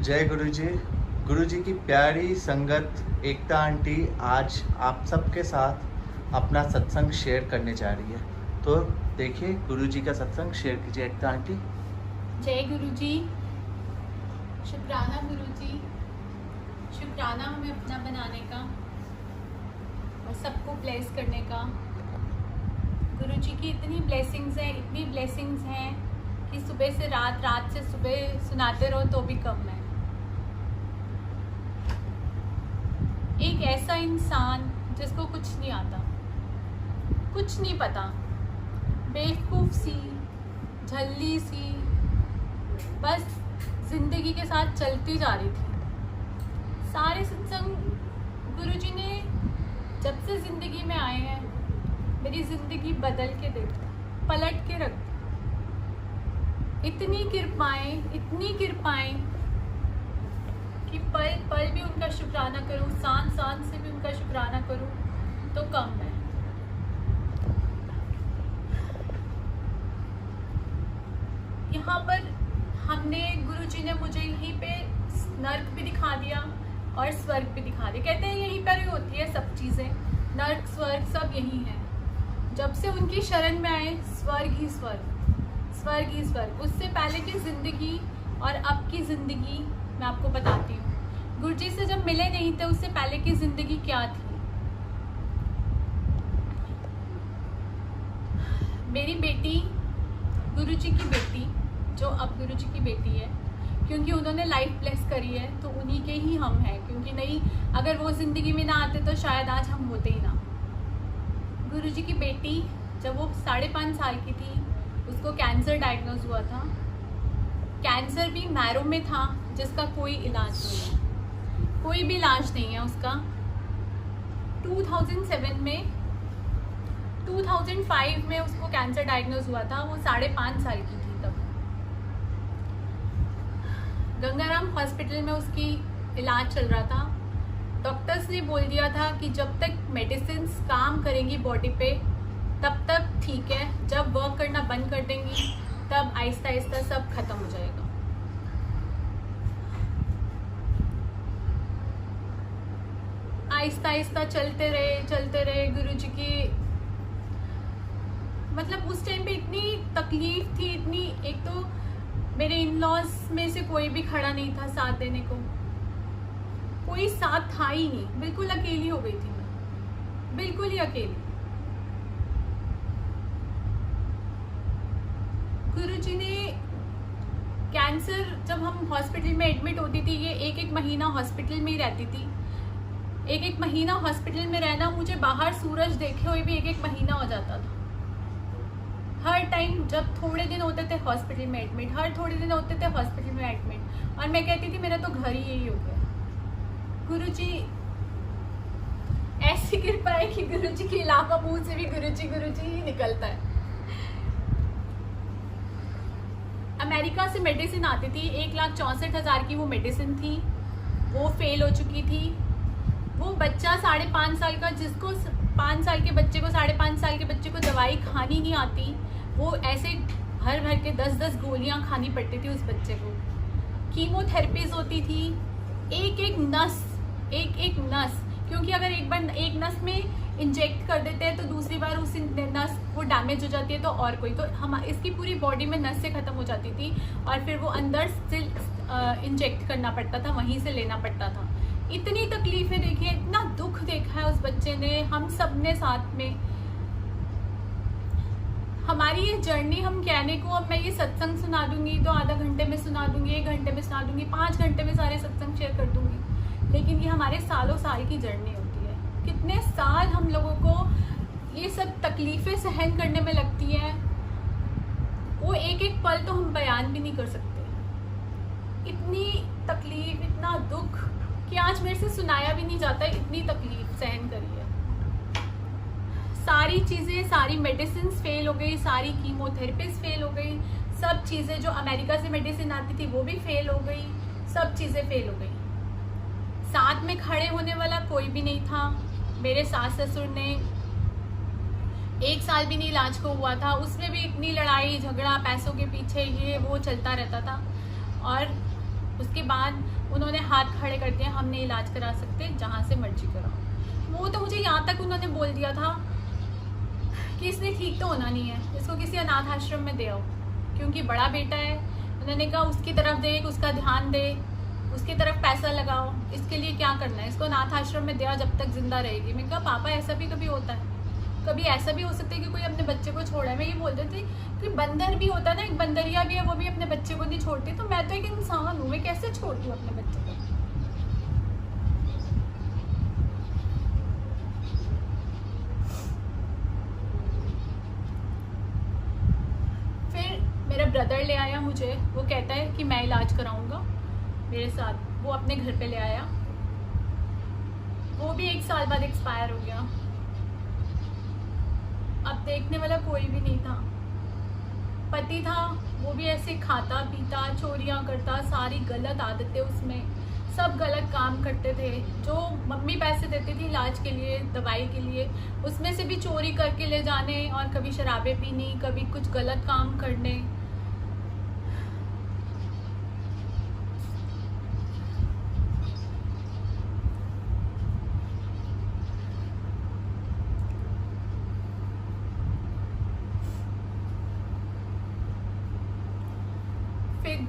जय गुरुजी। गुरुजी की प्यारी संगत एकता आंटी आज आप सबके साथ अपना सत्संग शेयर करने जा रही है। तो देखिए गुरुजी का सत्संग शेयर कीजिए एकता आंटी। जय गुरुजी। शुक्राना गुरुजी, शुक्राना हमें अपना बनाने का और सबको ब्लेस करने का। गुरुजी की इतनी ब्लेसिंग्स हैं कि सुबह से रात, रात से सुबह सुनाते रहो तो भी कम है। एक ऐसा इंसान जिसको कुछ नहीं आता, कुछ नहीं पता, बेवकूफ़ सी, झल्ली सी, बस जिंदगी के साथ चलती जा रही थी। सारे सत्संग गुरुजी ने जब से जिंदगी में आए हैं मेरी जिंदगी बदल के दे दी, पलट के रख दी। इतनी कृपाएं कि पल पल भी उनका शुक्राना करूं, सांस से भी उनका शुक्राना करूं तो कम है। यहाँ पर हमने गुरुजी ने मुझे यहीं पे नर्क भी दिखा दिया और स्वर्ग भी दिखा दिया। कहते हैं यहीं पर ही होती है सब चीज़ें, नर्क स्वर्ग सब यही है। जब से उनकी शरण में आए स्वर्ग ही स्वर्ग। उससे पहले की ज़िंदगी और अब की ज़िंदगी मैं आपको बताती हूँ। गुरुजी से जब मिले नहीं थे उससे पहले की ज़िंदगी क्या थी। मेरी बेटी, गुरुजी की बेटी, जो अब गुरुजी की बेटी है, क्योंकि उन्होंने लाइफ ब्लेस करी है तो उन्हीं के ही हम हैं, क्योंकि नहीं अगर वो ज़िंदगी में ना आते तो शायद आज हम होते ही ना। गुरुजी की बेटी जब वो 5.5 साल की थी उसको कैंसर डायग्नोज हुआ था। कैंसर भी मैरो में था जिसका कोई इलाज नहीं है, कोई भी इलाज नहीं है उसका। 2005 में उसको कैंसर डायग्नोज हुआ था। वो 5.5 साल की थी तब। गंगाराम हॉस्पिटल में उसकी इलाज चल रहा था। डॉक्टर्स ने बोल दिया था कि जब तक मेडिसिन काम करेंगी बॉडी पे तब तक ठीक है, जब वर्क करना बंद कर देंगी तब आहिस्ता आहिस्ता सब खत्म हो जाएगा। आहिस्ता आहिस्ता चलते रहे गुरुजी की। मतलब उस टाइम पे इतनी तकलीफ थी, इतनी, एक तो मेरे इन लॉज में से कोई भी खड़ा नहीं था साथ देने को, कोई साथ था ही नहीं। बिल्कुल अकेली हो गई थी मैं, बिल्कुल ही अकेली। गुरुजी ने कैंसर, जब हम हॉस्पिटल में एडमिट होती थी, ये एक महीना हॉस्पिटल में ही रहती थी। एक महीना हॉस्पिटल में रहना, मुझे बाहर सूरज देखे हुए भी एक महीना हो जाता था। हर टाइम जब थोड़े दिन होते थे हॉस्पिटल में एडमिट, हर थोड़े दिन होते थे हॉस्पिटल में एडमिट, और मैं कहती थी मेरा तो घर ही यही हो गया। गुरुजी ऐसी कृपा है कि गुरुजी के अलावा मुंह से भी गुरुजी ही निकलता है। अमेरिका से मेडिसिन आती थी, 1,64,000 की वो मेडिसिन थी, वो फेल हो चुकी थी। वो बच्चा 5.5 साल का, जिसको 5 साल के बच्चे को, 5.5 साल के बच्चे को दवाई खानी नहीं आती, वो ऐसे भर के 10 गोलियां खानी पड़ती थी उस बच्चे को। कीमोथेरेपीज होती थी, एक नस, क्योंकि अगर एक बार एक नस में इंजेक्ट कर देते हैं तो दूसरी बार उस नस वो डैमेज हो जाती है तो और कोई, तो हम इसकी पूरी बॉडी में नस से ख़त्म हो जाती थी और फिर वो अंदर से इंजेक्ट करना पड़ता था, वहीं से लेना पड़ता था। इतनी तकलीफें देखी है, इतना दुख देखा है उस बच्चे ने, हम सब ने साथ में। हमारी ये जर्नी, हम कहने को अब मैं ये सत्संग सुना दूंगी तो आधा घंटे में सुना दूंगी, 1 घंटे में सुना दूंगी, 5 घंटे में सारे सत्संग शेयर कर दूंगी, लेकिन ये हमारे सालों साल की जर्नी होती है। कितने साल हम लोगों को ये सब तकलीफें सहन करने में लगती है, वो एक पल तो हम बयान भी नहीं कर सकते। इतनी तकलीफ, इतना दुख कि आज मेरे से सुनाया भी नहीं जाता, इतनी तकलीफ सहन करी है। सारी चीज़ें, सारी मेडिसिन फेल हो गई, सारी कीमोथेरेपीज फेल हो गई, सब चीज़ें जो अमेरिका से मेडिसिन आती थी वो भी फेल हो गई, सब चीज़ें फेल हो गई। साथ में खड़े होने वाला कोई भी नहीं था। मेरे सास ससुर ने 1 साल भी नहीं इलाज को हुआ था, उसमें भी इतनी लड़ाई झगड़ा पैसों के पीछे ये वो चलता रहता था। और उसके बाद उन्होंने हाथ खड़े कर दिए, हम नहीं इलाज करा सकते, जहाँ से मर्जी कराओ। वो तो मुझे यहाँ तक उन्होंने बोल दिया था कि इसने ठीक तो होना नहीं है, इसको किसी अनाथ आश्रम में दे आओ, क्योंकि बड़ा बेटा है। उन्होंने कहा उसकी तरफ देख, उसका ध्यान दे, उसकी तरफ पैसा लगाओ, इसके लिए क्या करना है, इसको अनाथ आश्रम में दे आओ जब तक जिंदा रहेगी। मैंने कहा पापा ऐसा भी कभी होता है, कभी ऐसा भी हो सकता है कि कोई अपने बच्चे को छोड़ा है। मैं ये बोलते थे कि बंदर भी होता है ना, एक बंदरिया भी है, वो भी अपने बच्चे को नहीं छोड़ती, तो मैं तो एक इंसान हूँ, मैं कैसे छोड़ दूँ अपने बच्चे को। फिर मेरा ब्रदर ले आया मुझे, वो कहता है कि मैं इलाज कराऊंगा मेरे साथ, वो अपने घर पे ले आया। वो भी 1 साल बाद एक्सपायर हो गया। अब देखने वाला कोई भी नहीं था। पति था, वो भी ऐसे खाता पीता, चोरियां करता, सारी गलत आदतें उसमें, सब गलत काम करते थे। जो मम्मी पैसे देती थी इलाज के लिए, दवाई के लिए, उसमें से भी चोरी करके ले जाने, और कभी शराबें पीनी, कभी कुछ गलत काम करने। फिर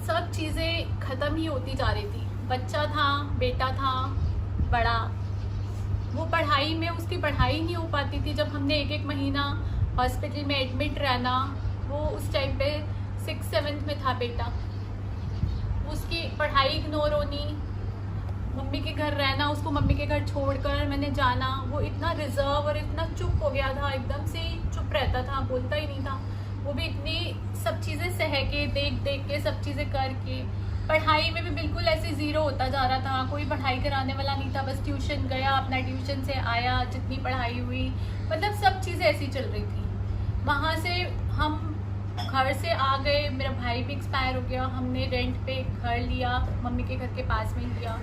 सब चीज़ें ख़त्म ही होती जा रही थी। बच्चा था, बेटा था बड़ा, वो पढ़ाई में, उसकी पढ़ाई नहीं हो पाती थी। जब हमने 1-1 महीना हॉस्पिटल में एडमिट रहना, वो उस टाइम पे 6th-7th में था बेटा, उसकी पढ़ाई इग्नोर होनी, मम्मी के घर रहना, उसको मम्मी के घर छोड़कर मैंने जाना। वो इतना रिजर्व और इतना चुप हो गया था, एकदम से चुप रहता था, बोलता ही नहीं था। वो भी इतनी सब चीज़ें सह के, देख देख के, सब चीज़ें करके, पढ़ाई में भी बिल्कुल ऐसे ज़ीरो होता जा रहा था। कोई पढ़ाई कराने वाला नहीं था, बस ट्यूशन गया, अपना ट्यूशन से आया, जितनी पढ़ाई हुई, मतलब सब चीज़ें ऐसी चल रही थी। वहाँ से हम घर से आ गए, मेरा भाई भी एक्सपायर हो गया, हमने रेंट पे घर लिया, मम्मी के घर के पास में लिया।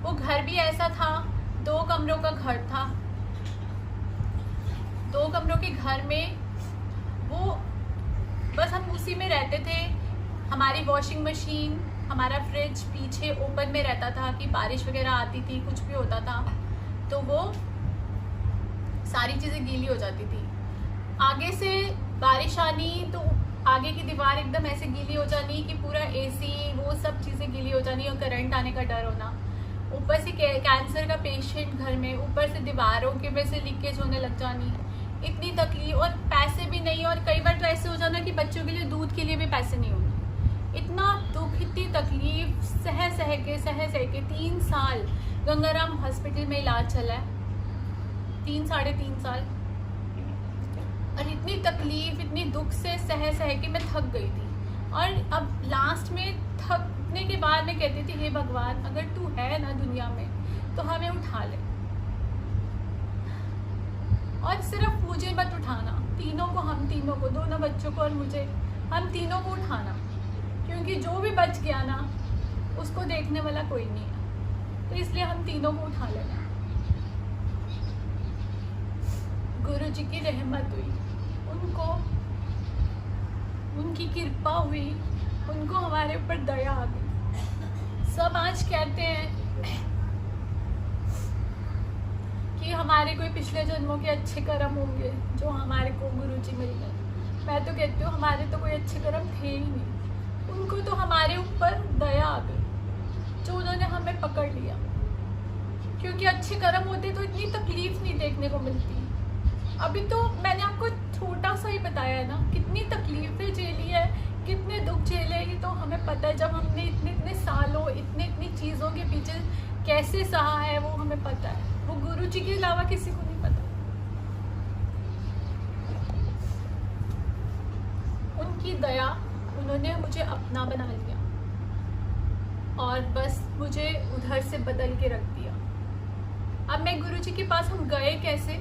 वो घर भी ऐसा था, 2 कमरों का घर था। 2 कमरों के घर में वो बस हम उसी में रहते थे। हमारी वॉशिंग मशीन, हमारा फ्रिज पीछे ओपन में रहता था कि बारिश वगैरह आती थी, कुछ भी होता था तो वो सारी चीज़ें गीली हो जाती थी। आगे से बारिश आनी तो आगे की दीवार एकदम ऐसे गीली हो जानी कि पूरा एसी, वो सब चीज़ें गीली हो जानी, और करंट आने का डर होना। ऊपर से कैंसर का पेशेंट घर में, ऊपर से दीवारों के वजह से लीकेज होने लग जानी, इतनी तकलीफ, और पैसे भी नहीं, और कई बार तो ऐसे हो जाना कि बच्चों के लिए दूध के लिए भी पैसे नहीं होने। इतना दुख, इतनी तकलीफ सह सह के 3 साल गंगाराम हॉस्पिटल में इलाज चला है, 3-3.5 साल, और इतनी तकलीफ, इतनी दुख से सह के मैं थक गई थी। और अब लास्ट में थकने के बाद मैं कहती थी, हे भगवान, अगर तू है ना दुनिया में तो हमें उठा ले, और सिर्फ मुझे मत उठाना, तीनों को, हम तीनों को, दोनों बच्चों को और मुझे, हम तीनों को उठाना, क्योंकि जो भी बच गया ना उसको देखने वाला कोई नहीं है, तो इसलिए हम तीनों को उठा लेना। गुरु जी की रहमत हुई, उनको, उनकी कृपा हुई, उनको हमारे ऊपर दया आ गई। सब आज कहते हैं कि हमारे कोई पिछले जन्मों के अच्छे कर्म होंगे जो हमारे को गुरु जी मिल गए। मैं तो कहती हूँ हमारे तो कोई अच्छे कर्म थे ही नहीं, उनको तो हमारे ऊपर दया आ गई जो उन्होंने हमें पकड़ लिया, क्योंकि अच्छे कर्म होते तो इतनी तकलीफ नहीं देखने को मिलती। अभी तो मैंने आपको छोटा सा ही बताया है ना, कितनी तकलीफें झेली है, कितने दुख झेले, ये तो हमें पता है। जब हमने इतने सालों, इतनी चीज़ों के पीछे कैसे सहा है वो हमें पता है, वो गुरु जी के अलावा किसी को नहीं पता। उनकी दया, उन्होंने मुझे अपना बना लिया और बस मुझे उधर से बदल के रख दिया। अब मैं गुरु जी के पास, हम गए कैसे,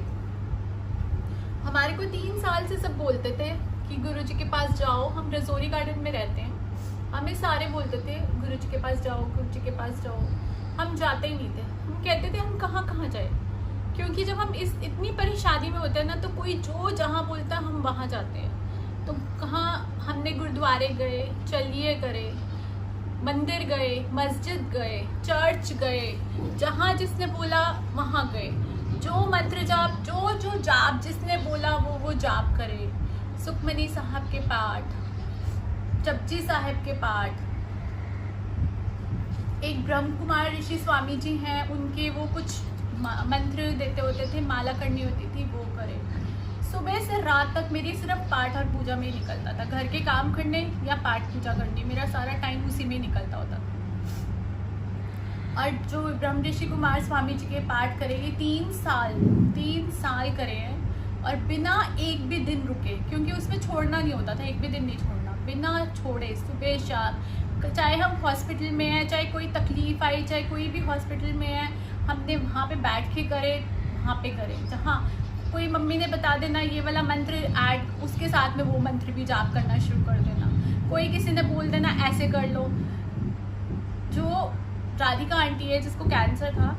हमारे को 3 साल से सब बोलते थे कि गुरु जी के पास जाओ, हम रजौरी गार्डन में रहते हैं, हमें सारे बोलते थे गुरु जी के पास जाओ, गुरु जी के पास जाओ, हम जाते ही नहीं थे। हम कहते थे हम कहाँ कहाँ जाए, क्योंकि जब हम इतनी परेशानी में होते हैं ना, तो कोई जो जहाँ बोलता है हम वहाँ जाते हैं। तो कहाँ हमने गुरुद्वारे गए, चलिए करे, मंदिर गए, मस्जिद गए, चर्च गए, जहाँ जिसने बोला वहाँ गए, जो मंत्र जाप जो जाप जिसने बोला वो जाप करे। सुखमनी साहब के पाठ, जपजी साहब के पाठ, एक ब्रह्म कुमार ऋषि स्वामी जी हैं, उनके वो कुछ मंत्र देते होते थे, माला करनी होती थी, वो करे। सुबह से रात तक मेरी सिर्फ पाठ और पूजा में ही निकलता था। घर के काम करने या पाठ पूजा करने, मेरा सारा टाइम उसी में निकलता होता था। और जो ब्रह्म ऋषि कुमार स्वामी जी के पाठ करे, ये 3 साल करे हैं, और बिना एक भी दिन रुके, क्योंकि उसमें छोड़ना नहीं होता था, एक भी दिन नहीं छोड़ना, बिना छोड़े सुबह शाम। चाहे हम हॉस्पिटल में हैं, चाहे कोई तकलीफ आई, चाहे कोई भी हॉस्पिटल में है, हमने वहाँ पे बैठ के करे, वहाँ पे करें। जहाँ कोई मम्मी ने बता देना ये वाला मंत्र ऐड, उसके साथ में वो मंत्र भी जाप करना शुरू कर देना। कोई किसी ने बोल देना ऐसे कर लो। जो राधिका आंटी है जिसको कैंसर था,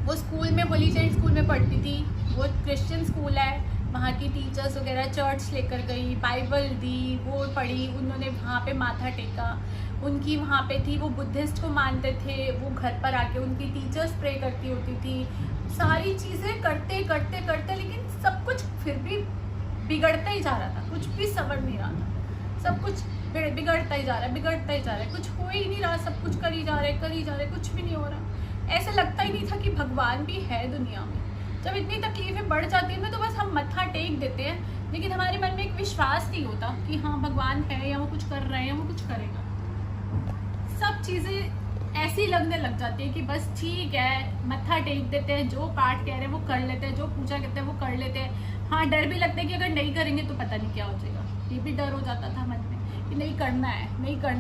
वो स्कूल में, होली चाइल्ड स्कूल में पढ़ती थी, वो क्रिश्चियन स्कूल है, वहाँ की टीचर्स वगैरह चर्च लेकर गई, बाइबल दी, वो पढ़ी, उन्होंने वहाँ पे माथा टेका। उनकी वहाँ पे थी, वो बुद्धिस्ट को मानते थे, वो घर पर आके उनकी टीचर्स प्रे करती होती थी, सारी चीज़ें करते करते करते, लेकिन सब कुछ फिर भी बिगड़ता ही जा रहा था, कुछ भी संवर नहीं रहा था, सब कुछ बिगड़ता ही जा रहा है, बिगड़ता ही जा रहा है, कुछ हो ही नहीं रहा, सब कुछ कर ही जा रहे, कुछ भी नहीं हो रहा। ऐसा लगता ही नहीं था कि भगवान भी है दुनिया में। जब इतनी तकलीफें बढ़ जाती हैं ना, तो बस हम मत्था टेक देते हैं, लेकिन हमारे मन में एक विश्वास नहीं होता कि हाँ भगवान है, या वो कुछ कर रहे हैं, वो कुछ करेगा। सब चीज़ें ऐसी लगने लग जाती है कि बस ठीक है, मत्था टेक देते हैं, जो पाठ कह रहे हैं वो कर लेते हैं, जो पूजा कहते हैं वो कर लेते हैं। हाँ, डर भी लगता है कि अगर नहीं करेंगे तो पता नहीं क्या हो जाएगा, ये भी डर हो जाता था मन में कि नहीं करना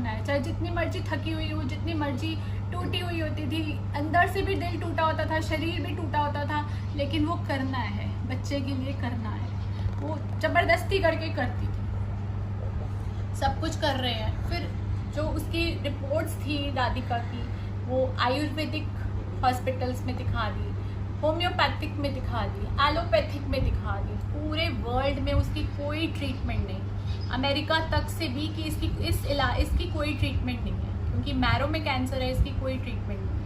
है, चाहे जितनी मर्जी थकी हुई हो, जितनी मर्जी टूटी हुई होती थी, अंदर से भी दिल टूटा होता था, शरीर भी टूटा होता था, लेकिन वो करना है, बच्चे के लिए करना है। वो जबरदस्ती करके करती थी, सब कुछ कर रहे हैं। फिर जो उसकी रिपोर्ट्स थी राधिका की, वो आयुर्वेदिक हॉस्पिटल्स में दिखा दी, होम्योपैथिक में दिखा दी, एलोपैथिक में दिखा दी, पूरे वर्ल्ड में उसकी कोई ट्रीटमेंट नहीं, अमेरिका तक से भी कि इसकी कोई ट्रीटमेंट नहीं है, क्योंकि मैरो में कैंसर है, इसकी कोई ट्रीटमेंट नहीं।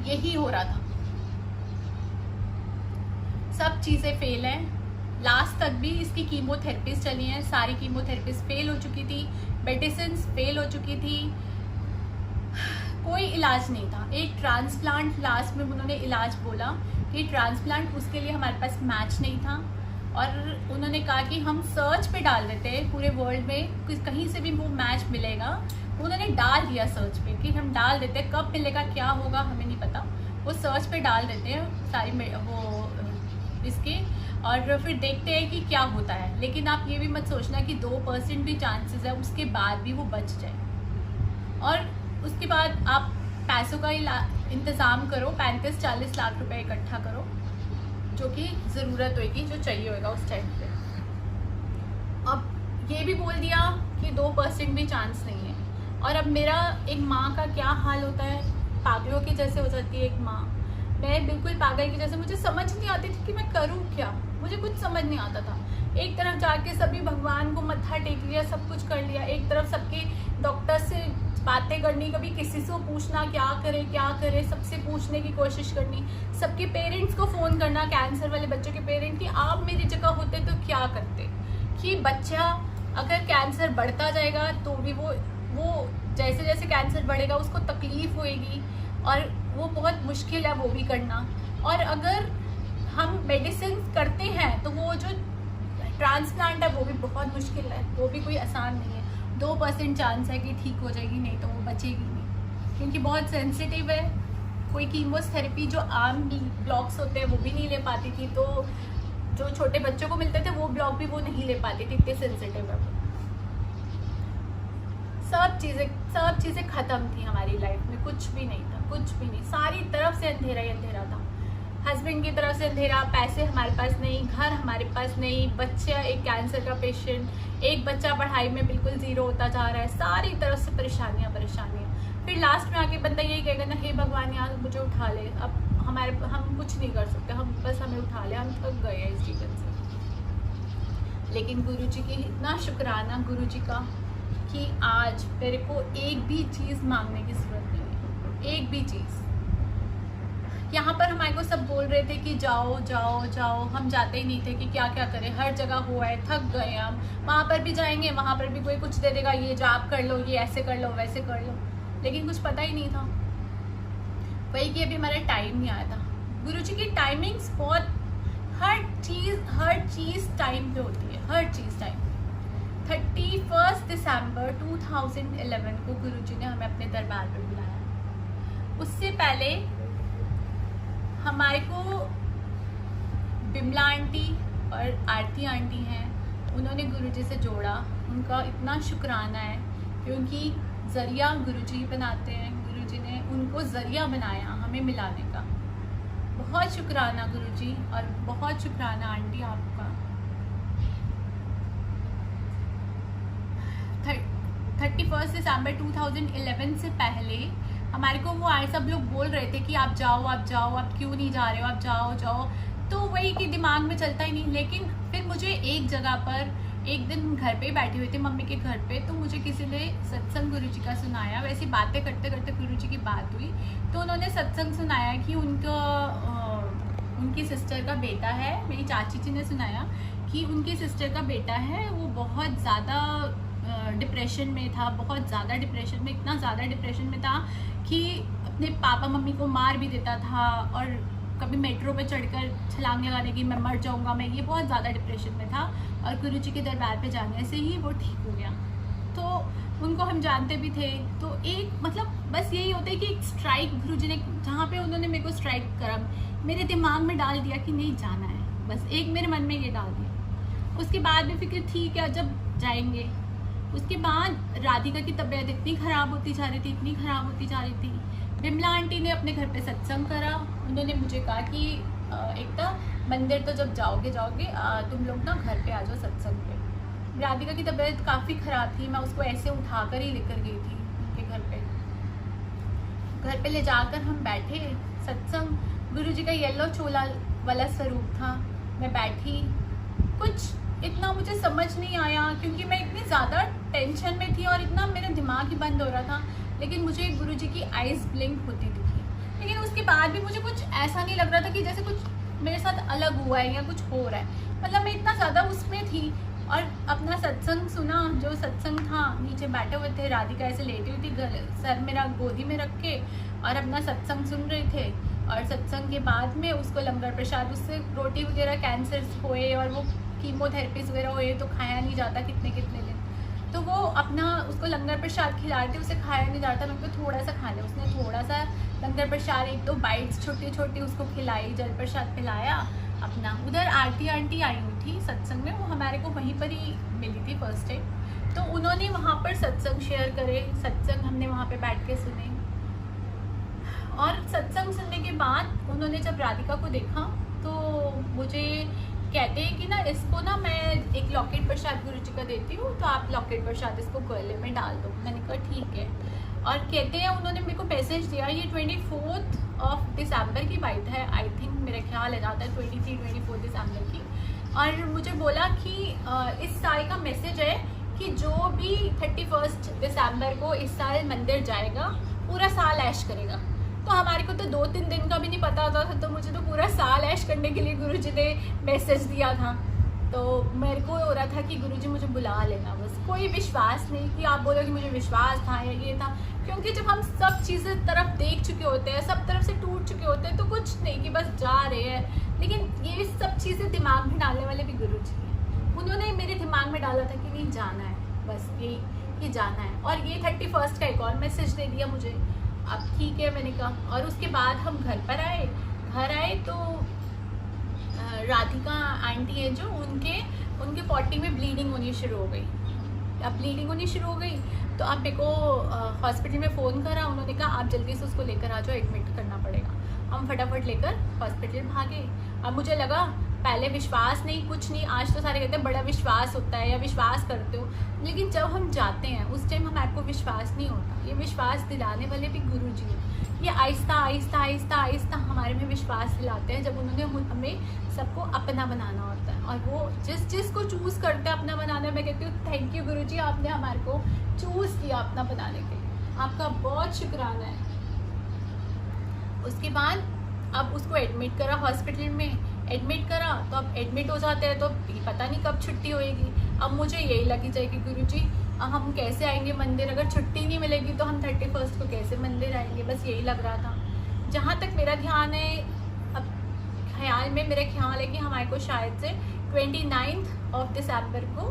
यही हो रहा था, सब चीज़ें फेल हैं। लास्ट तक भी इसकी कीमोथेरेपीज चली हैं, सारी कीमोथेरेपीज फेल हो चुकी थी, मेडिसिन फेल हो चुकी थी, कोई इलाज नहीं था। एक ट्रांसप्लांट लास्ट में उन्होंने इलाज बोला कि ट्रांसप्लांट, उसके लिए हमारे पास मैच नहीं था, और उन्होंने कहा कि हम सर्च पे डाल देते हैं पूरे वर्ल्ड में, कहीं से भी वो मैच मिलेगा। उन्होंने डाल दिया सर्च पे कि हम डाल देते हैं, कब मिलेगा क्या होगा हमें नहीं पता, वो सर्च पे डाल देते हैं सारी वो इसके, और फिर देखते हैं कि क्या होता है। लेकिन आप ये भी मत सोचना कि 2% भी चांसेस है उसके बाद भी वो बच जाए, और उसके बाद आप पैसों का इंतज़ाम करो, 35-40 लाख रुपए इकट्ठा करो, जो कि ज़रूरत होगी, जो चाहिए होगा उस टाइम पे। अब ये भी बोल दिया कि 2% भी चांस नहीं है, और अब मेरा एक माँ का क्या हाल होता है, पागलों की जैसे हो जाती है एक माँ। मैं बिल्कुल पागल की जैसे, मुझे समझ नहीं आती थी कि मैं करूँ क्या, मुझे कुछ समझ नहीं आता था। एक तरफ जाके सभी भगवान को मत्था टेक लिया, सब कुछ कर लिया, एक तरफ सबके डॉक्टर से बातें करनी, कभी किसी से पूछना क्या करे, सबसे पूछने की कोशिश करनी, सबके पेरेंट्स को फ़ोन करना, कैंसर वाले बच्चों के पेरेंट, कि आप मेरी जगह होते तो क्या करते, कि बच्चा अगर कैंसर बढ़ता जाएगा तो भी वो जैसे जैसे कैंसर बढ़ेगा उसको तकलीफ होएगी, और वो बहुत मुश्किल है वो भी करना। और अगर हम मेडिसिन करते हैं तो वो जो ट्रांसप्लांट है वो भी बहुत मुश्किल है, वो भी कोई आसान नहीं है। 2% चांस है कि ठीक हो जाएगी, नहीं तो वो बचेगी नहीं, क्योंकि बहुत सेंसिटिव है। कोई कीमोथेरेपी जो आम ब्लॉक्स होते हैं वो भी नहीं ले पाती थी, तो जो छोटे बच्चों को मिलते थे वो ब्लॉक भी वो नहीं ले पाती थी, इतने सेंसिटिव है। सब चीज़ें ख़त्म थी हमारी लाइफ में, कुछ भी नहीं था, कुछ भी नहीं, सारी तरफ से अंधेरा ही अंधेरा था। हस्बैंड की तरफ से अंधेरा, पैसे हमारे पास नहीं, घर हमारे पास नहीं, बच्चा एक कैंसर का पेशेंट, एक बच्चा पढ़ाई में बिल्कुल ज़ीरो होता जा रहा है, सारी तरफ से परेशानियाँ। फिर लास्ट में आके बंदा यही कहेगा ना, हे भगवान यार मुझे उठा ले, अब हम कुछ नहीं कर सकते, हम बस हमें उठा ले, हम थक गए हैं इस जीवन से। लेकिन गुरु जी की इतना शुक्राना, गुरु जी का, कि आज मेरे को एक भी चीज़ मांगने की ज़रूरत नहीं है, एक भी चीज़। यहाँ पर हमारे को सब बोल रहे थे कि जाओ जाओ जाओ, हम जाते ही नहीं थे कि क्या क्या करें, हर जगह हुआ है, थक गए हम। वहाँ पर भी जाएंगे, वहाँ पर भी कोई कुछ दे देगा, ये जॉब कर लो, ये ऐसे कर लो, वैसे कर लो, लेकिन कुछ पता ही नहीं था। वही कि अभी हमारा टाइम नहीं आया था। गुरुजी की टाइमिंग्स बहुत, हर चीज़ टाइम पे होती है, हर चीज़ टाइम। 31 दिसंबर 2011 को गुरुजी ने हमें अपने दरबार पर बुलाया। उससे पहले हमारे को बिमला आंटी और आरती आंटी हैं, उन्होंने गुरुजी से जोड़ा। उनका इतना शुक्राना है क्योंकि ज़रिया गुरुजी बनाते हैं, गुरुजी ने उनको ज़रिया बनाया हमें मिलाने का। बहुत शुक्राना गुरुजी और बहुत शुक्राना आंटी आपका। 31 दिसंबर 2011 से पहले हमारे को वो आए, सब लोग बोल रहे थे कि आप जाओ आप जाओ, आप क्यों नहीं जा रहे हो, आप जाओ जाओ, तो वही कि दिमाग में चलता ही नहीं। लेकिन फिर मुझे एक जगह पर, एक दिन घर पे बैठी हुई थी मम्मी के घर पे, तो मुझे किसी ने सत्संग गुरुजी का सुनाया। वैसे बातें करते करते गुरुजी की बात हुई, तो उन्होंने सत्संग सुनाया कि उनकी सिस्टर का बेटा है। मेरी चाची जी ने सुनाया कि उनकी सिस्टर का बेटा है, वो बहुत ज़्यादा डिप्रेशन में था, बहुत ज़्यादा डिप्रेशन में, इतना ज़्यादा डिप्रेशन में था कि अपने पापा मम्मी को मार भी देता था, और कभी मेट्रो पे चढ़कर छलांग लगाने की मैं मर जाऊंगा मैं, ये बहुत ज़्यादा डिप्रेशन में था। और गुरुजी के दरबार पे जाने से ही वो ठीक हो गया। तो उनको हम जानते भी थे। तो एक मतलब बस यही होता है कि एक स्ट्राइक गुरुजी ने, जहाँ पे उन्होंने मेरे को स्ट्राइक करा, मेरे दिमाग में डाल दिया कि नहीं जाना है, बस एक मेरे मन में ये डाल दिया। उसके बाद भी फिक्र ठीक है जब जाएंगे। उसके बाद राधिका की तबीयत इतनी ख़राब होती जा रही थी, इतनी ख़राब होती जा रही थी। बिमला आंटी ने अपने घर पे सत्संग करा। उन्होंने मुझे कहा कि एकता, मंदिर तो जब जाओगे तुम लोग ना घर पे आ जाओ सत्संग पे। राधिका की तबीयत काफ़ी ख़राब थी, मैं उसको ऐसे उठाकर ही लेकर गई थी उनके घर पे। घर पे ले जाकर हम बैठे, सत्संग गुरुजी का येलो चोला वाला स्वरूप था। मैं बैठी, कुछ इतना मुझे समझ नहीं आया क्योंकि मैं इतनी ज़्यादा टेंशन में थी और इतना मेरा दिमाग ही बंद हो रहा था। लेकिन मुझे गुरुजी की आइज़ ब्लिंक होती दिखी, लेकिन उसके बाद भी मुझे कुछ ऐसा नहीं लग रहा था कि जैसे कुछ मेरे साथ अलग हुआ है या कुछ हो रहा है। मतलब मैं इतना ज़्यादा उसमें थी। और अपना सत्संग सुना, जो सत्संग था, नीचे बैठे हुए थे, राधिका ऐसे लेटी हुई थी, सर मेरा गोदी में रख के, और अपना सत्संग सुन रहे थे। और सत्संग के बाद में उसको लंगर प्रसाद, उससे रोटी वगैरह कैंसर हुए और वो कीमोथेरेपीज वगैरह हुए तो खाया नहीं जाता कितने कितने दिन, तो वो अपना उसको लंगर प्रसाद खिला रहे थे, उसे खाया नहीं जाता। मैं उनको थोड़ा सा खा लिया, उसने थोड़ा सा लंगर प्रसाद, 1-2 बाइट्स छोटी छोटी उसको खिलाई, जल प्रसाद पिलाया अपना। उधर आरती आंटी आई हुई थी सत्संग में, वो हमारे को वहीं पर ही मिली थी फर्स्ट टाइम। तो उन्होंने वहाँ पर सत्संग शेयर करे, सत्संग हमने वहाँ पे बैठ के सुने। और सत्संग सुनने के बाद उन्होंने जब राधिका को देखा तो मुझे कहते हैं कि ना इसको ना मैं एक लॉकेट प्रसाद गुरुजी का देती हूँ, तो आप लॉकेट प्रसाद इसको गले में डाल दो। मैंने कहा ठीक है। और कहते हैं उन्होंने मेरे को मैसेज दिया, ये 24 दिसंबर की बात है, आई थिंक, मेरा ख्याल है जाता है 23-24 दिसंबर की। और मुझे बोला कि इस साल का मैसेज है कि जो भी 31 दिसंबर को इस साल मंदिर जाएगा पूरा साल ऐश करेगा। तो हमारे को तो 2-3 दिन का भी नहीं पता होता था, तो मुझे तो पूरा साल ऐश करने के लिए गुरुजी ने मैसेज दिया था। तो मेरे को हो रहा था कि गुरुजी मुझे बुला लेना, बस कोई विश्वास नहीं कि आप बोलो कि मुझे विश्वास था या ये था, क्योंकि जब हम सब चीज़ें तरफ देख चुके होते हैं, सब तरफ से टूट चुके होते हैं, तो कुछ नहीं कि बस जा रहे हैं। लेकिन ये सब चीज़ें दिमाग में डालने वाले भी गुरुजी हैं। उन्होंने मेरे दिमाग में डाला था कि नहीं जाना है, बस ये जाना है। और ये 31 का एक और मैसेज दे दिया मुझे। अब ठीक है मैंने कहा। और उसके बाद हम घर आए तो राधिका आंटी है जो, उनके पॉटी में ब्लीडिंग होनी शुरू हो गई। अब ब्लीडिंग होनी शुरू हो गई तो आप मेरे को हॉस्पिटल में फ़ोन करा। उन्होंने कहा आप जल्दी से उसको लेकर आ जाओ, एडमिट करना पड़ेगा। हम फटाफट लेकर हॉस्पिटल भागे। अब मुझे लगा पहले विश्वास नहीं, कुछ नहीं। आज तो सारे कहते हैं बड़ा विश्वास होता है या विश्वास करते हो, लेकिन जब हम जाते हैं उस टाइम हमारे को विश्वास नहीं होता। ये विश्वास दिलाने वाले भी गुरु जी हैं। ये आहिस्ता आहिस्ता आहिस्ता आहिस्ता हमारे में विश्वास दिलाते हैं, जब उन्होंने हमें सबको अपना बनाना होता है। और वो जिस को चूज़ करते हैं अपना बनाना, मैं कहती हूँ थैंक यू गुरु जी, आपने हमारे को चूज़ किया अपना बनाने के लिए, आपका बहुत शुक्राना है। उसके बाद अब उसको एडमिट करा हॉस्पिटल में, एडमिट करा तो अब एडमिट हो जाते हैं तो पता नहीं कब छुट्टी होएगी। अब मुझे यही लगी जाए कि गुरुजी हम कैसे आएंगे मंदिर, अगर छुट्टी नहीं मिलेगी तो हम 31 को कैसे मंदिर आएंगे, बस यही लग रहा था। जहाँ तक मेरा ध्यान है, अब ख्याल में मेरा ख्याल है कि हमारे को शायद से 29 दिसंबर को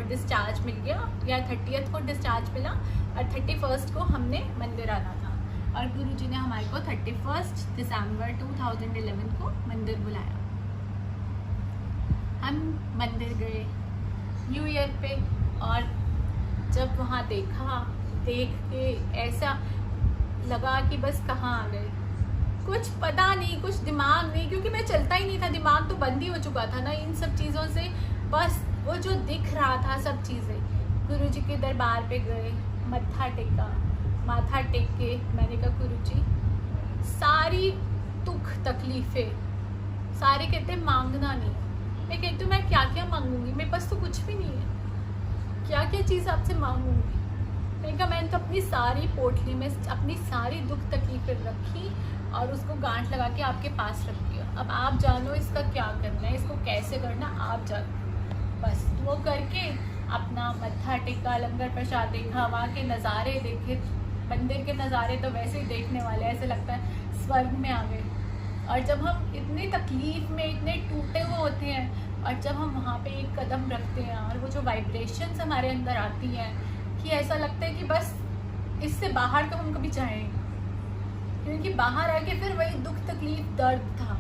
डिस्चार्ज मिल गया या 30 को डिस्चार्ज मिला और 31 को हमने मंदिर आना था। और गुरुजी ने हमारे को 31 दिसंबर 2011 को मंदिर बुलाया। हम मंदिर गए न्यू ईयर पे, और जब वहाँ देख के ऐसा लगा कि बस कहाँ आ गए, कुछ पता नहीं, कुछ दिमाग नहीं, क्योंकि मैं चलता ही नहीं था, दिमाग तो बंद ही हो चुका था ना इन सब चीज़ों से। बस वो जो दिख रहा था सब चीज़ें, गुरुजी के दरबार पे गए, माथा टेक के मैंने कहा गुरुजी सारी दुख तकलीफ़ें सारे कहते मांगना नहीं। मैं कहती हूँ मैं क्या क्या मांगूंगी, मेरे पास तो कुछ भी नहीं है, क्या क्या चीज़ आपसे मांगूंगी। मैंने कहा मैंने तो अपनी सारी पोटली में अपनी सारी दुख तकलीफ़ें रखी और उसको गांठ लगा के आपके पास रख दिया। अब आप जानो इसका क्या करना है, इसको कैसे करना आप जानो। बस वो करके अपना मत्था टेका, लंगर प्रसाद देखा, वहाँ के नज़ारे देखे। मंदिर के नज़ारे तो वैसे ही देखने वाले, ऐसे लगता है स्वर्ग में आ गए। और जब हम इतनी तकलीफ में, इतने टूटे हुए होते हैं, और जब हम वहाँ पे एक कदम रखते हैं और वो जो वाइब्रेशंस हमारे अंदर आती हैं कि ऐसा लगता है कि बस इससे बाहर तो हम कभी जाएं, क्योंकि बाहर आके फिर वही दुख तकलीफ दर्द था,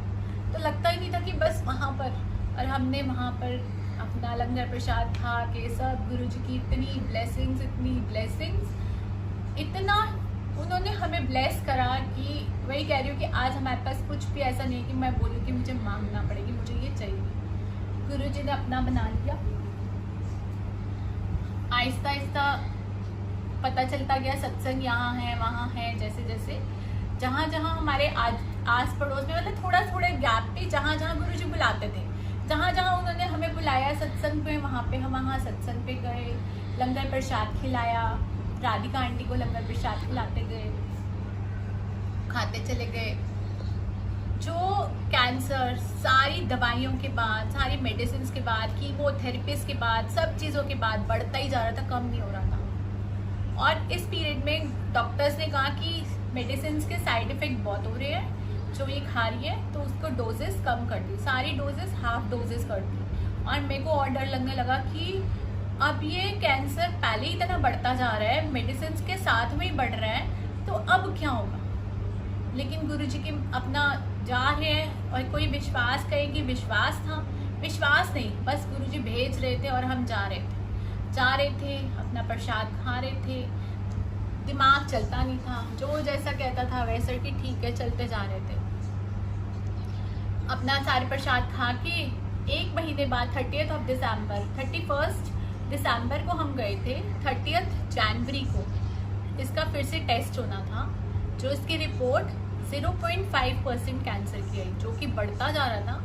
तो लगता ही नहीं था कि बस वहाँ पर। और हमने वहाँ पर अपना लंगर प्रसाद खा के सब गुरुजी की इतनी ब्लेसिंग्स, इतना उन्होंने हमें ब्लेस करा कि वही कह रही हूँ कि आज हमारे पास कुछ भी ऐसा नहीं है कि मैं बोलूँ कि मुझे मांगना पड़ेगी, मुझे ये चाहिए। गुरुजी ने अपना बना लिया। आहिस्ता आहिस्ता पता चलता गया सत्संग यहाँ है वहाँ है, जैसे जैसे जहाँ जहाँ हमारे आस पड़ोस में, मतलब थोड़े गैप पे जहाँ जहाँ गुरुजी बुलाते थे, जहाँ जहाँ उन्होंने हमें बुलाया सत्संग पे, वहाँ पे हम वहाँ सत्संग पे गए, लंगर प्रसाद खिलाया, राधिका आंटी को लंगर प्रसाद खिलाते गए, खाते चले गए। जो कैंसर सारी दवाइयों के बाद, सारी मेडिसिन के बाद, कीमोथेरेपीज के बाद, सब चीज़ों के बाद बढ़ता ही जा रहा था, कम नहीं हो रहा था। और इस पीरियड में डॉक्टर्स ने कहा कि मेडिसिन के साइड इफ़ेक्ट बहुत हो रहे हैं, जो ये खा रही है तो उसको डोजेस कम कर दी, सारी डोजेस हाफ डोजेस कर दी। और मेरे को और डर लगने लगा कि अब ये कैंसर पहले ही इतना बढ़ता जा रहा है, मेडिसिन के साथ में ही बढ़ रहा है, तो अब क्या होगा। लेकिन गुरुजी के अपना जा रहे हैं, और कोई विश्वास कहे कि विश्वास था, विश्वास नहीं, बस गुरुजी भेज रहे थे और हम जा रहे थे, अपना प्रसाद खा रहे थे। दिमाग चलता नहीं था, जो जैसा कहता था वैसे कि ठीक है चलते जा रहे थे। अपना सारे प्रसाद खा के 1 महीने बाद 31 दिसंबर को हम गए थे। 30 जनवरी को इसका फिर से टेस्ट होना था, जो इसकी रिपोर्ट 0.5% कैंसर की आई, जो कि बढ़ता जा रहा था।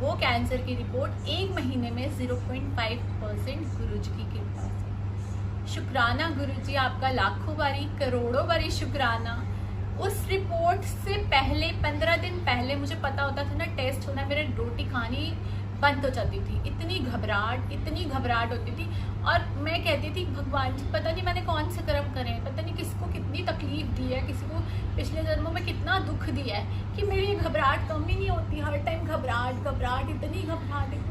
वो कैंसर की रिपोर्ट 1 महीने में 0.5% गुरुजी की कृपा से। शुक्राना गुरुजी, आपका लाखों बारी करोड़ों बारी शुक्राना। उस रिपोर्ट से पहले 15 दिन पहले मुझे पता होता था ना टेस्ट होना, मेरे रोटी खानी बंद हो जाती थी, इतनी घबराहट होती थी। और मैं कहती थी भगवान जी पता नहीं मैंने कौन से कर्म करे हैं, पता नहीं किसको कितनी तकलीफ दी है, किसी को पिछले जन्मों में कितना दुख दिया है कि मेरी ये घबराहट कम ही नहीं होती, हर टाइम घबराहट इतनी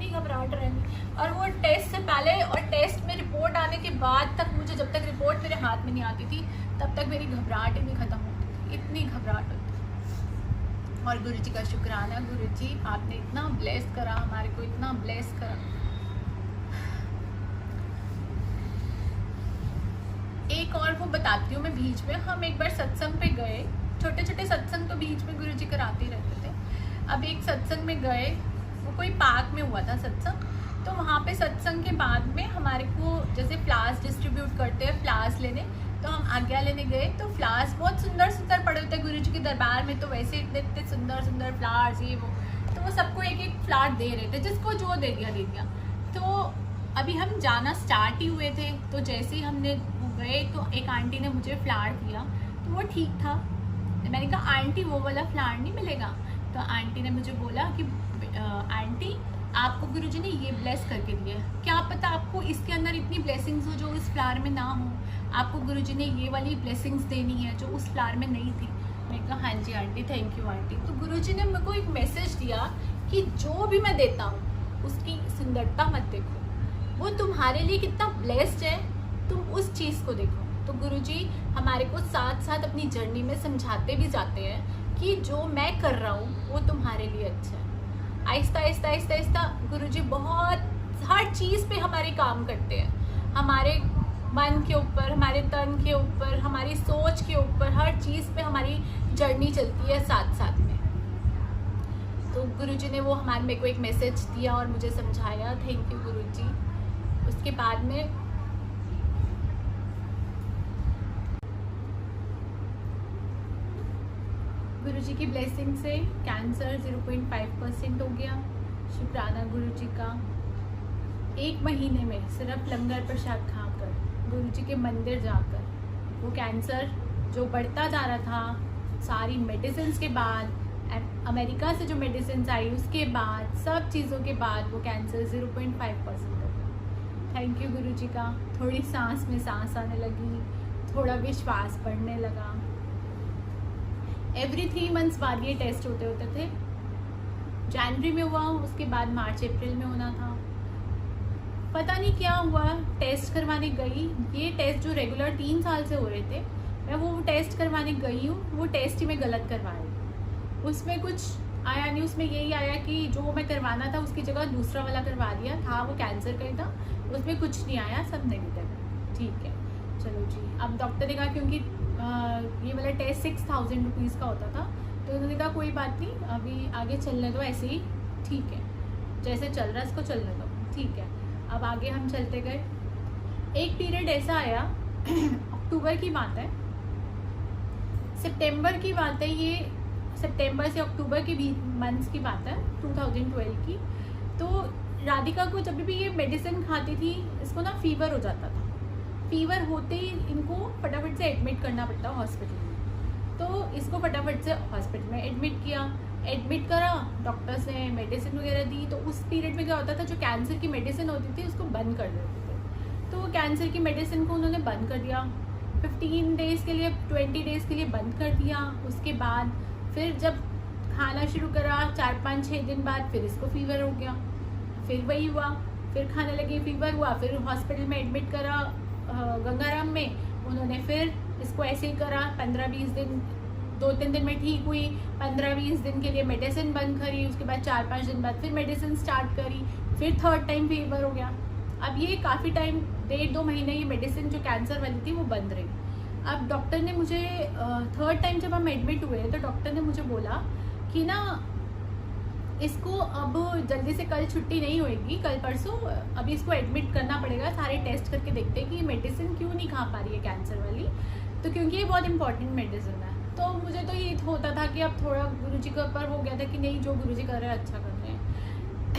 घबराहट रहनी। और वो टेस्ट से पहले और टेस्ट में रिपोर्ट आने के बाद तक, मुझे जब तक रिपोर्ट मेरे हाथ में नहीं आती थी तब तक मेरी घबराहट ही नहीं खत्म होती थी, इतनी घबराहट होती थी। और गुरुजी का शुक्राना, गुरुजी आपने इतना ब्लेस करा, हमारे को इतना ब्लेस करा। एक और वो बताती हूँ मैं, बीच में हम एक बार सत्संग पे गए, छोटे छोटे सत्संग तो बीच में गुरुजी कराते ही रहते थे। अब एक सत्संग में गए, वो कोई पार्क में हुआ था सत्संग। तो वहाँ पे सत्संग के बाद में हमारे को जैसे फ्लावर्स डिस्ट्रीब्यूट करते हैं, फ्लावर्स लेने, तो हम आज्ञा लेने गए। तो फ्लावर्स बहुत सुंदर सुंदर पड़े होते हैं गुरु जी के दरबार में, तो वैसे इतने इतने सुंदर सुंदर फ्लावर्स ये वो, तो वो सबको एक एक फ्लावर दे रहे थे, जिसको जो दे दिया दे दिया। तो अभी हम जाना स्टार्ट ही हुए थे, तो जैसे ही हमने गए तो एक आंटी ने मुझे फ्लावर दिया, तो वो ठीक था। मैंने कहा आंटी वो वाला फ्लावर नहीं मिलेगा। तो आंटी ने मुझे बोला कि आंटी आपको गुरुजी ने ये ब्लेस करके दिया है, क्या पता आपको इसके अंदर इतनी ब्लेसिंग्स हो जो उस फ्लावर में ना हो, आपको गुरुजी ने ये वाली ब्लेसिंग्स देनी है जो उस फ्लावर में नहीं थी। मैंने कहा हाँ जी आंटी, थैंक यू आंटी। तो गुरुजी ने मेरे को एक मैसेज दिया कि जो भी मैं देता हूँ उसकी सुंदरता मत देखो, वो तुम्हारे लिए कितना ब्लेस्ड है, तुम उस चीज़ को देखो। तो गुरुजी हमारे को साथ साथ अपनी जर्नी में समझाते भी जाते हैं कि जो मैं कर रहा हूँ वो तुम्हारे लिए अच्छा है। आहिस्ता आहिस्ता आहिस्ता आहिस्ता गुरुजी बहुत हर चीज़ पे हमारे काम करते हैं, हमारे मन के ऊपर, हमारे तन के ऊपर, हमारी सोच के ऊपर, हर चीज़ पे हमारी जर्नी चलती है साथ साथ में। तो गुरुजी ने वो हमारे मेरे को एक मैसेज दिया और मुझे समझाया, थैंक यू गुरुजी। उसके बाद में गुरुजी की ब्लेसिंग से कैंसर 0.5% हो गया। शुक्राना गुरुजी का। 1 महीने में सिर्फ लंगर प्रसाद खाकर, गुरुजी के मंदिर जाकर, वो कैंसर जो बढ़ता जा रहा था, सारी मेडिसिन के बाद, अमेरिका से जो मेडिसिन आई उसके बाद, सब चीज़ों के बाद वो कैंसर 0.5% हो गया। थैंक यू गुरुजी का। थोड़ी सांस में सांस आने लगी, थोड़ा विश्वास बढ़ने लगा। एवरी 3 मंथ्स बाद ये टेस्ट होते थे। जनवरी में हुआ, उसके बाद मार्च अप्रैल में होना था। पता नहीं क्या हुआ, टेस्ट करवाने गई। ये टेस्ट जो रेगुलर 3 साल से हो रहे थे, मैं वो टेस्ट करवाने गई हूँ, वो टेस्ट ही मैं गलत करवाई। उसमें कुछ आया नहीं, उसमें यही आया कि जो मैं करवाना था उसकी जगह दूसरा वाला करवा दिया था, वो कैंसर का ही था, उसमें कुछ नहीं आया, सब नेगेटिव। ठीक है, चलो जी। अब डॉक्टर ने कहा क्योंकि ये वाला टेस्ट 6000 रुपीज़ का होता था, तो उन्होंने कहा कोई बात नहीं, अभी आगे चलने दो ऐसे ही, ठीक है, जैसे चल रहा है इसको चलने दो, ठीक है। अब आगे हम चलते गए। एक पीरियड ऐसा आया अक्टूबर की बात है, सितंबर की बात है, ये सितंबर से अक्टूबर के बीच मंथ्स की बात है 2012 की। तो राधिका को जब भी ये मेडिसिन खाती थी, इसको ना फीवर हो जाता था। फीवर होते ही इनको फटाफट से एडमिट करना पड़ता हॉस्पिटल में। तो इसको फटाफट से हॉस्पिटल में एडमिट किया, एडमिट करा, डॉक्टर्स ने मेडिसिन वगैरह दी। तो उस पीरियड में क्या होता था, जो कैंसर की मेडिसिन होती थी उसको बंद कर देते थे। तो कैंसर की मेडिसिन को उन्होंने बंद कर दिया, 15 डेज़ के लिए, 20 डेज़ के लिए बंद कर दिया। उसके बाद फिर जब खाना शुरू करा, 4-5-6 दिन बाद फिर इसको फीवर हो गया, फिर वही हुआ, फिर खाने लगी, फीवर हुआ, फिर हॉस्पिटल में एडमिट करा गंगाराम में। उन्होंने फिर इसको ऐसे ही करा, 15-20 दिन, 2-3 दिन में ठीक हुई, 15-20 दिन के लिए मेडिसिन बंद करी। उसके बाद 4-5 दिन बाद फिर मेडिसिन स्टार्ट करी, फिर थर्ड टाइम फीवर हो गया। अब ये काफ़ी टाइम, 1.5-2 महीने ये मेडिसिन जो कैंसर वाली थी वो बंद रही। अब डॉक्टर ने मुझे थर्ड टाइम जब हम एडमिट हुए तो डॉक्टर ने मुझे बोला कि ना इसको अब जल्दी से कल छुट्टी नहीं होएगी, कल परसों अभी इसको एडमिट करना पड़ेगा, सारे टेस्ट करके देखते हैं कि ये मेडिसिन क्यों नहीं खा पा रही है कैंसर वाली, तो क्योंकि ये बहुत इंपॉर्टेंट मेडिसिन है। तो मुझे तो ये होता था कि अब थोड़ा गुरुजी के ऊपर हो गया था कि नहीं, जो गुरुजी कर रहे हैं अच्छा कर रहे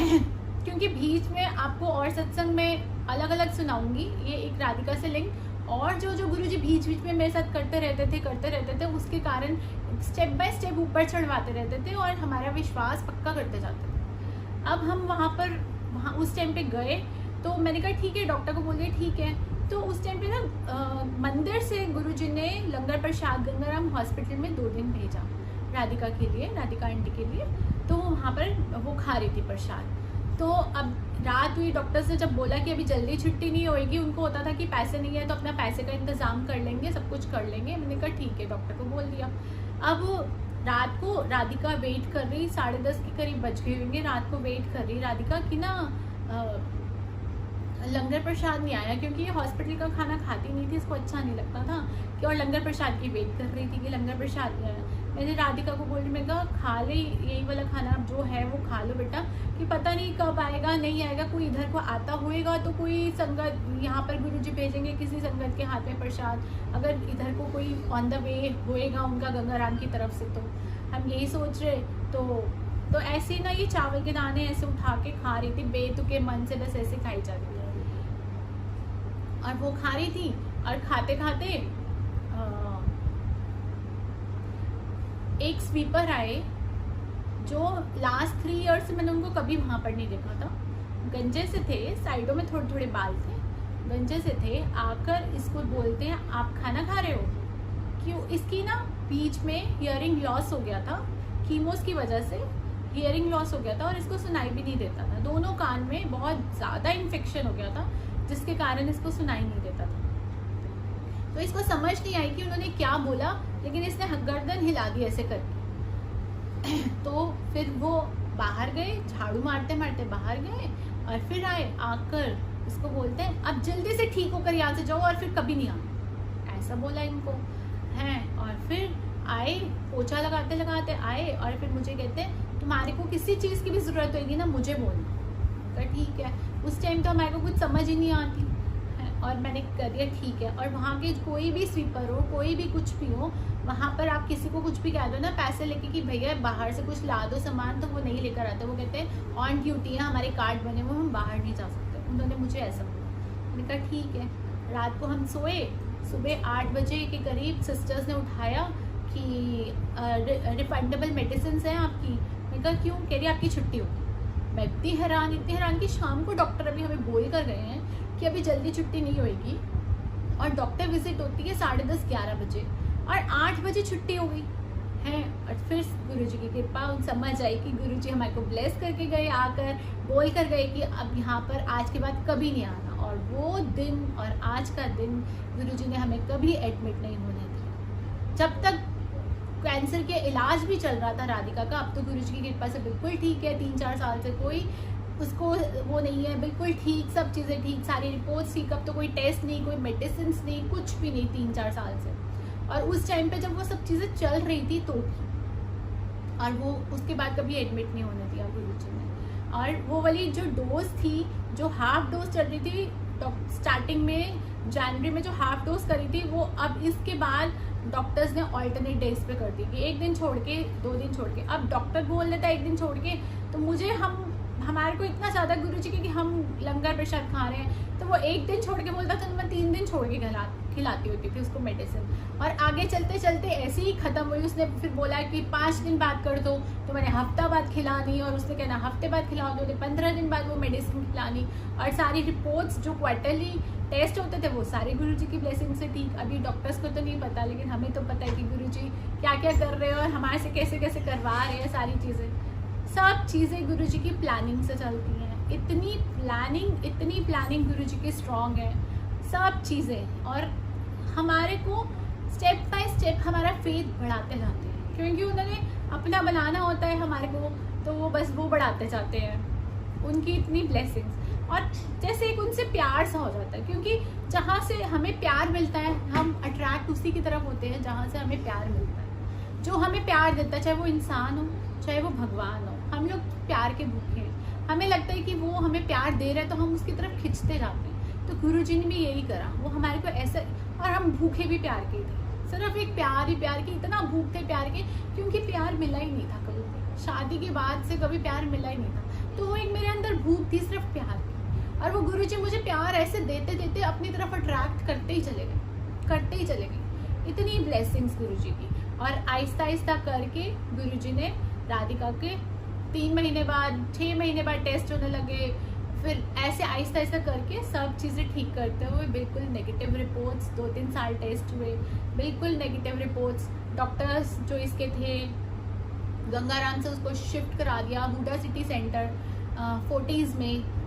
हैं क्योंकि बीच में आपको और सत्संग में अलग अलग सुनाऊंगी ये एक राधिका से लिंक, और जो गुरुजी बीच बीच में मेरे साथ करते रहते थे उसके कारण स्टेप बाय स्टेप ऊपर चढ़वाते रहते थे और हमारा विश्वास पक्का करते जाते थे। अब हम वहाँ उस टाइम पे गए तो मैंने कहा ठीक है, डॉक्टर को बोलिए ठीक है। तो उस टाइम पे ना मंदिर से गुरुजी ने लंगर प्रसाद गंगाराम हॉस्पिटल में 2 दिन भेजा राधिका के लिए, राधिका आंटी के लिए। तो वहाँ पर वो खा रही थी प्रसाद। तो अब रात हुई, डॉक्टर से जब बोला कि अभी जल्दी छुट्टी नहीं होएगी, उनको होता था कि पैसे नहीं है तो अपना पैसे का इंतज़ाम कर लेंगे, सब कुछ कर लेंगे। मैंने कहा ठीक है, डॉक्टर को बोल दिया। अब रात को राधिका वेट कर रही, 10:30 के करीब बज गए होंगे, रात को वेट कर रही राधिका कि ना लंगर प्रसाद नहीं आया क्योंकि ये हॉस्पिटल का खाना खाती नहीं थी, इसको अच्छा नहीं लगता था कि, और लंगर प्रसाद की वेट कर रही थी कि लंगर प्रसाद नहीं आया। मैंने राधिका को बोली, मैं कहा खा ले यही वाला खाना जो है वो खा लो बेटा, कि पता नहीं कब आएगा नहीं आएगा, कोई इधर को आता होएगा तो कोई संगत यहाँ पर गुरुजी भेजेंगे किसी संगत के हाथ में प्रसाद, अगर इधर को कोई ऑन द वे होएगा उनका गंगाराम की तरफ से, तो हम यही सोच रहे। तो ऐसे ना ये चावल के दाने ऐसे उठा के खा रही थी बेतुके मन से, बस ऐसे खाई जा रही थी और वो खा रही थी। और खाते खाते एक स्वीपर आए जो लास्ट 3 ईयर्स से मैंने उनको कभी वहां पर नहीं देखा था। गंजे से थे, साइडों में थोड़े थोड़े बाल थे, गंजे से थे। आकर इसको बोलते हैं आप खाना खा रहे हो? क्यों? इसकी ना बीच में हियरिंग लॉस हो गया था, कीमोस की वजह से हियरिंग लॉस हो गया था और इसको सुनाई भी नहीं देता था। दोनों कान में बहुत ज़्यादा इन्फेक्शन हो गया था जिसके कारण इसको सुनाई नहीं देता था। तो इसको समझ नहीं आई कि उन्होंने क्या बोला, लेकिन इसने गर्दन हिला दी ऐसे करके। तो फिर वो बाहर गए, झाड़ू मारते मारते बाहर गए और फिर आए, आकर इसको बोलते हैं अब जल्दी से ठीक होकर यहाँ से जाओ और फिर कभी नहीं आना, ऐसा बोला इनको है। और फिर आए, पोछा लगाते लगाते आए और फिर मुझे कहते हैं तुम्हारे को किसी चीज़ की भी ज़रूरत होगी ना मुझे बोलना। तो ठीक है, उस टाइम तो हमारे को कुछ समझ ही नहीं आती है और मैंने कर दिया ठीक है। और वहाँ के कोई भी स्वीपर हो, कोई भी कुछ भी हो, वहाँ पर आप किसी को कुछ भी कह दो ना पैसे लेके कि भैया बाहर से कुछ ला दो सामान, तो वो नहीं लेकर आते। वो कहते हैं ऑन ड्यूटी है, हमारे कार्ड बने हुए, हम बाहर नहीं जा सकते। उन्होंने मुझे ऐसा बोला। मैंने कहा ठीक है। रात को हम सोए, सुबह 8 बजे के करीब सिस्टर्स ने उठाया कि रिफंडेबल मेडिसिन हैं आपकी। मैंने कहा क्यों? कह रही आपकी छुट्टी होगी। मैं इतनी हैरान कि शाम को डॉक्टर अभी हमें बोल कर गए हैं कि अभी जल्दी छुट्टी नहीं होगी और डॉक्टर विजिट होती है 10:30-11 बजे और 8 बजे छुट्टी हो गई है। और फिर गुरुजी की कृपा उन समझ आई कि गुरुजी हमारे को ब्लेस करके गए, आकर बोल कर गए कि अब यहाँ पर आज के बाद कभी नहीं आना। और वो दिन और आज का दिन गुरुजी ने हमें कभी एडमिट नहीं होने दिया। जब तक कैंसर के इलाज भी चल रहा था राधिका का, अब तो गुरुजी की कृपा से बिल्कुल ठीक है। 3-4 साल से कोई उसको वो नहीं है, बिल्कुल ठीक, सब चीज़ें ठीक, सारी रिपोर्ट्स ठीक। अब तो कोई टेस्ट नहीं, कोई मेडिसिन नहीं, कुछ भी नहीं 3-4 साल से। और उस टाइम पे जब वो सब चीज़ें चल रही थी तो और वो उसके बाद कभी एडमिट नहीं होने दिया गुरुजी ने। और वो वाली जो डोज थी, जो हाफ डोज चल रही थी स्टार्टिंग में जनवरी में, जो हाफ डोज करी थी, वो अब इसके बाद डॉक्टर्स ने ऑल्टरनेट डेज पे कर दी कि 1 दिन छोड़ के 2 दिन छोड़ के। अब डॉक्टर बोल देता है 1 दिन छोड़ के, तो मुझे हमारे को इतना ज़्यादा गुरुजी की कि हम लंगर प्रसाद खा रहे हैं, तो वो 1 दिन छोड़ के बोलता था तो मैं 3 दिन छोड़ के खिलाती होती थी उसको मेडिसिन। और आगे चलते चलते ऐसे ही ख़त्म हुई। उसने फिर बोला कि 5 दिन बाद कर दो, तो मैंने हफ्ता बाद खिलानी, और उसने कहना हफ्ते बाद खिला दो, 15 दिन बाद वो मेडिसिन खिलानी। और सारी रिपोर्ट्स जो क्वार्टरली टेस्ट होते थे वो सारे गुरुजी की ब्लेसिंग से ठीक। अभी डॉक्टर्स को तो नहीं पता, लेकिन हमें तो पता है कि गुरुजी क्या क्या कर रहे हैं और हमारे से कैसे कैसे करवा रहे हैं। सारी चीज़ें, सब चीज़ें गुरुजी की प्लानिंग से चलती हैं। इतनी प्लानिंग गुरुजी की स्ट्रॉन्ग है, सब चीज़ें। और हमारे को स्टेप बाय स्टेप हमारा फेथ बढ़ाते जाते हैं, क्योंकि उन्होंने अपना बनाना होता है हमारे को, तो वो बस वो बढ़ाते जाते हैं। उनकी इतनी ब्लेसिंग्स, और जैसे एक उनसे प्यार सा हो जाता है, क्योंकि जहाँ से हमें प्यार मिलता है हम अट्रैक्ट उसी की तरफ होते हैं जहाँ से हमें प्यार मिलता है। जो हमें प्यार देता है, चाहे वो इंसान हो चाहे वो भगवान हो, हम लोग प्यार के भूखे हैं। हमें लगता है कि वो हमें प्यार दे रहा है तो हम उसकी तरफ खिंचते जाते हैं। तो गुरुजी ने भी यही करा, वो हमारे को ऐसा, और हम भूखे भी प्यार के थे, सिर्फ एक प्यार ही प्यार के, इतना भूख थे प्यार के, क्योंकि प्यार मिला ही नहीं था कभी भी। शादी के बाद से कभी प्यार मिला ही नहीं था, तो वो एक मेरे अंदर भूख थी सिर्फ प्यार की। और वो गुरुजी मुझे प्यार ऐसे देते देते अपनी तरफ अट्रैक्ट करते ही चले गए। इतनी ब्लेसिंग्स गुरुजी की। और आहिस्ता आहिस्ता करके गुरुजी ने राधिका के 3 महीने बाद 6 महीने बाद टेस्ट होने लगे। फिर ऐसे आहिस्ता आहिस्ता करके सब चीज़ें ठीक करते हुए बिल्कुल नेगेटिव रिपोर्ट्स, 2-3 साल टेस्ट हुए, बिल्कुल नेगेटिव रिपोर्ट्स। डॉक्टर्स जो इसके थे गंगाराम से उसको शिफ्ट करा दिया हुडा सिटी सेंटर 40s में।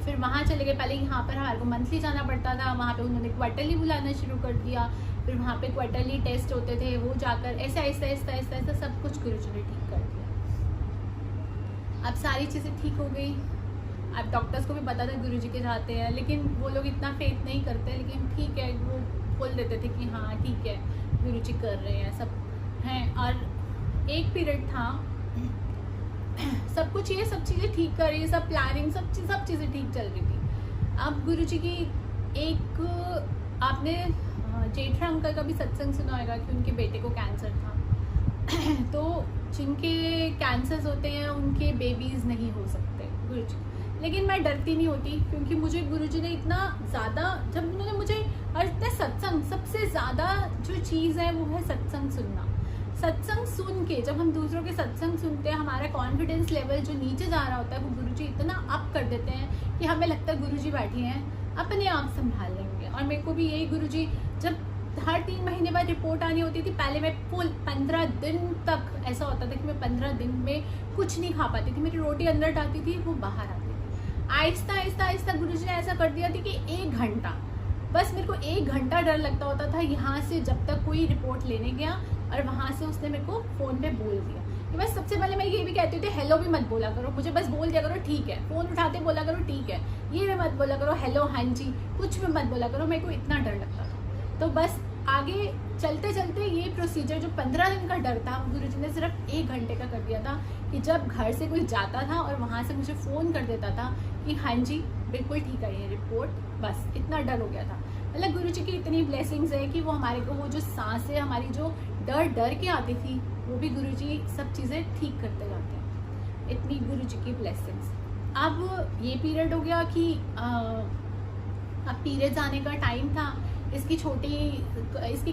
फिर वहाँ चले गए। पहले यहाँ पर हमारे को मंथली जाना पड़ता था, वहाँ पे उन्होंने क्वार्टरली बुलाना शुरू कर दिया। फिर वहाँ पे क्वार्टरली टेस्ट होते थे, वो जाकर ऐसे आहिस्ता आहिस्ता सब कुछ गुरुजी ने ठीक कर दिया। अब सारी चीज़ें ठीक हो गई। अब डॉक्टर्स को भी पता था गुरुजी के जाते हैं, लेकिन वो लोग इतना फेथ नहीं करते, लेकिन ठीक है वो बोल देते थे कि हाँ ठीक है गुरुजी कर रहे हैं सब हैं। और एक पीरियड था सब कुछ ये सब चीज़ें ठीक कर रही है, सब प्लानिंग सब चीज़ें ठीक चल रही थी। अब गुरुजी की एक आपने जेठा अंकल का भी सत्संग सुना होगा कि उनके बेटे को कैंसर था तो जिनके कैंसर्स होते हैं उनके बेबीज़ नहीं हो सकते गुरुजी, लेकिन मैं डरती नहीं होती क्योंकि मुझे गुरुजी ने इतना ज़्यादा, जब उन्होंने मुझे और इतने सत्संग, सबसे ज़्यादा जो चीज़ है वो है सत्संग सुनना। सत्संग सुन के जब हम दूसरों के सत्संग सुनते हैं, हमारा कॉन्फिडेंस लेवल जो नीचे जा रहा होता है वो गुरुजी इतना अप कर देते हैं कि हमें लगता है गुरुजी बैठे हैं अपने आप संभाल लेंगे। और मेरे को भी यही गुरुजी, जब हर 3 महीने बाद रिपोर्ट आनी होती थी, पहले मैं फुल 15 दिन तक ऐसा होता था कि मैं 15 दिन में कुछ नहीं खा पाती थी, मेरी रोटी अंदर डालती थी वो बाहर आती थी। आहिस्ता आहिस्ता आहिस्ता गुरुजी ने ऐसा कर दिया था कि 1 घंटा, बस मेरे को 1 घंटा डर लगता होता था यहाँ से जब तक कोई रिपोर्ट लेने गया, और वहाँ से उसने मेरे को फ़ोन पे बोल दिया कि बस सबसे पहले मैं ये भी कहती थी हेलो भी मत बोला करो, मुझे बस बोल दिया करो ठीक है, फ़ोन उठाते बोला करो ठीक है, ये भी मत बोला करो हेलो हाँ जी, कुछ भी मत बोला करो, मेरे को इतना डर लगता था। तो बस आगे चलते चलते ये प्रोसीजर जो 15 दिन का डर था गुरुजी ने सिर्फ 1 घंटे का कर दिया था कि जब घर से कोई जाता था और वहाँ से मुझे फ़ोन कर देता था कि हाँ जी बिल्कुल ठीक है ये रिपोर्ट, बस इतना डर हो गया था। मतलब गुरुजी की इतनी ब्लेसिंग्स है कि वो हमारे को वो जो सांसें हमारी जो डर के आती थी वो भी गुरुजी सब चीज़ें ठीक करते जाते हैं, इतनी गुरुजी की ब्लेसिंग्स। अब ये पीरियड हो गया कि अब पीरियड्स आने का टाइम था, इसकी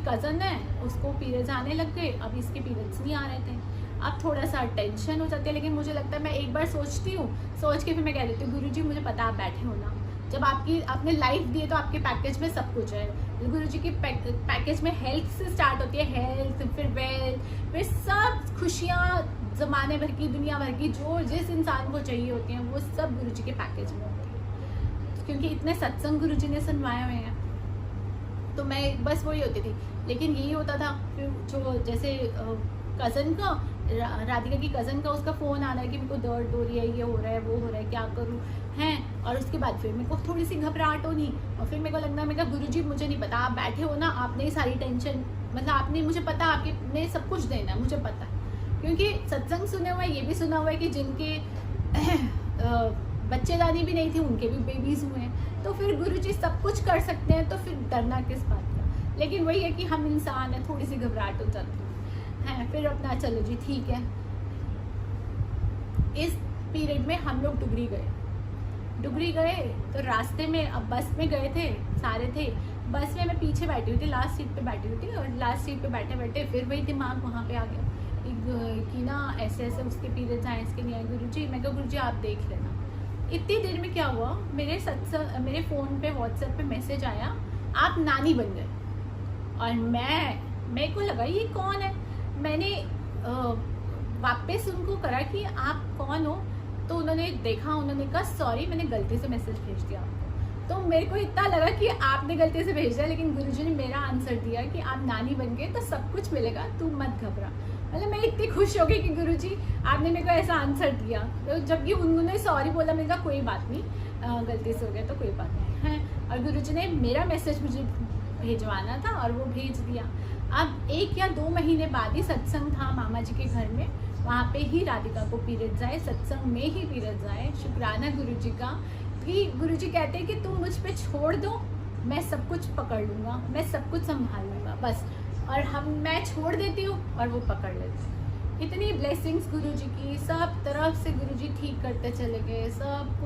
कज़न है उसको पीरियड्स आने लग गए, अब इसके पीरियड्स नहीं आ रहे थे। अब थोड़ा सा टेंशन हो जाती है, लेकिन मुझे लगता है मैं एक बार सोचती हूँ, सोच के फिर मैं कह देती हूँ गुरुजी मुझे पता आप बैठे हो ना, जब आपने लाइफ दी है तो आपके पैकेज में सब कुछ है। गुरुजी की पैकेज में हेल्थ से स्टार्ट होती है, हेल्थ फिर वेल्थ फिर सब खुशियाँ ज़माने भर की दुनिया भर की जो जिस इंसान को चाहिए होती हैं वो सब गुरुजी के पैकेज में होती है, क्योंकि इतने सत्संग गुरुजी ने सुनवाए हुए हैं। तो मैं बस वही होती थी, लेकिन यही होता था फिर जो जैसे कज़न का, राधिका की कज़न का उसका फ़ोन आ रहा है कि मेरे को दर्द हो रही है, ये हो रहा है वो हो रहा है, क्या करूँ हैं। और उसके बाद फिर मेरे को थोड़ी सी घबराहट होनी, और फिर मेरे को लगना, मैं कहा गुरुजी मुझे नहीं पता, आप बैठे हो ना, आपने ही सारी टेंशन, मतलब आपने, मुझे पता आपने सब कुछ देना है, मुझे पता है, क्योंकि सत्संग सुने हुआ है, ये भी सुना हुआ है कि जिनके बच्चेदानी भी नहीं थी उनके भी बेबीज़ हुए हैं, तो फिर गुरुजी सब कुछ कर सकते हैं, तो फिर डरना किस बात का। लेकिन वही है कि हम इंसान हैं, थोड़ी सी घबराहट हो जाती है। फिर अपना चलो जी ठीक है। इस पीरियड में हम लोग डुगरी गए तो रास्ते में, अब बस में गए थे, सारे थे बस में, मैं पीछे बैठी हुई थी, लास्ट सीट पे बैठी हुई थी, और लास्ट सीट पे बैठे बैठे फिर वही दिमाग वहाँ पे आ गया कि ना ऐसे ऐसे उसके पीरियड्स आए, इसके नहीं आए गुरुजी। मैं कहा गुरुजी आप देख लेना। इतनी देर में क्या हुआ, मेरे फ़ोन पे व्हाट्सएप पे मैसेज आया आप नानी बन गए, और मेरे को लगा ये कौन है। मैंने वापस उनको करा कि आप कौन हो, तो उन्होंने देखा, उन्होंने कहा सॉरी मैंने गलती से मैसेज भेज दिया आपको। तो मेरे को इतना लगा कि आपने गलती से भेज दिया, लेकिन गुरुजी ने मेरा आंसर दिया कि आप नानी बन गए तो सब कुछ मिलेगा, तू मत घबरा। मतलब मैं इतनी खुश हो गई कि गुरुजी आपने मेरे को ऐसा आंसर दिया, तो जबकि उन्होंने सॉरी बोला, मैंने कहा कोई बात नहीं, गलती से हो गया तो कोई बात नहीं है। और गुरुजी ने मेरा मैसेज मुझे भेजवाना था और वो भेज दिया। अब 1 या 2 महीने बाद ही सत्संग था मामा जी के घर में, वहाँ पे ही राधिका को पीरियड्स आए, सत्संग में ही पीरियड्स आए। शुक्राना गुरुजी का कि गुरुजी कहते हैं कि तुम मुझ पे छोड़ दो, मैं सब कुछ पकड़ लूँगा, मैं सब कुछ संभाल लूँगा बस। और मैं छोड़ देती हूँ और वो पकड़ लेते हैं। इतनी ब्लेसिंग्स गुरुजी की, सब तरफ से गुरुजी ठीक करते चले गए, सब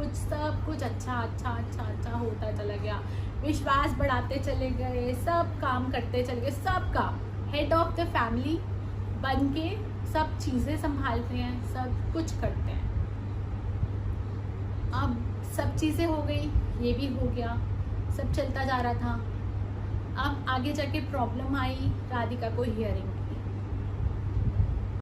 कुछ अच्छा होता चला गया, विश्वास बढ़ाते चले गए, सब काम करते चले गए, सब काम हेड ऑफ द फैमिली बन के सब चीज़ें संभालते हैं, सब कुछ करते हैं। अब सब चीज़ें हो गई, ये भी हो गया, सब चलता जा रहा था। अब आगे जाके प्रॉब्लम आई राधिका को हियरिंग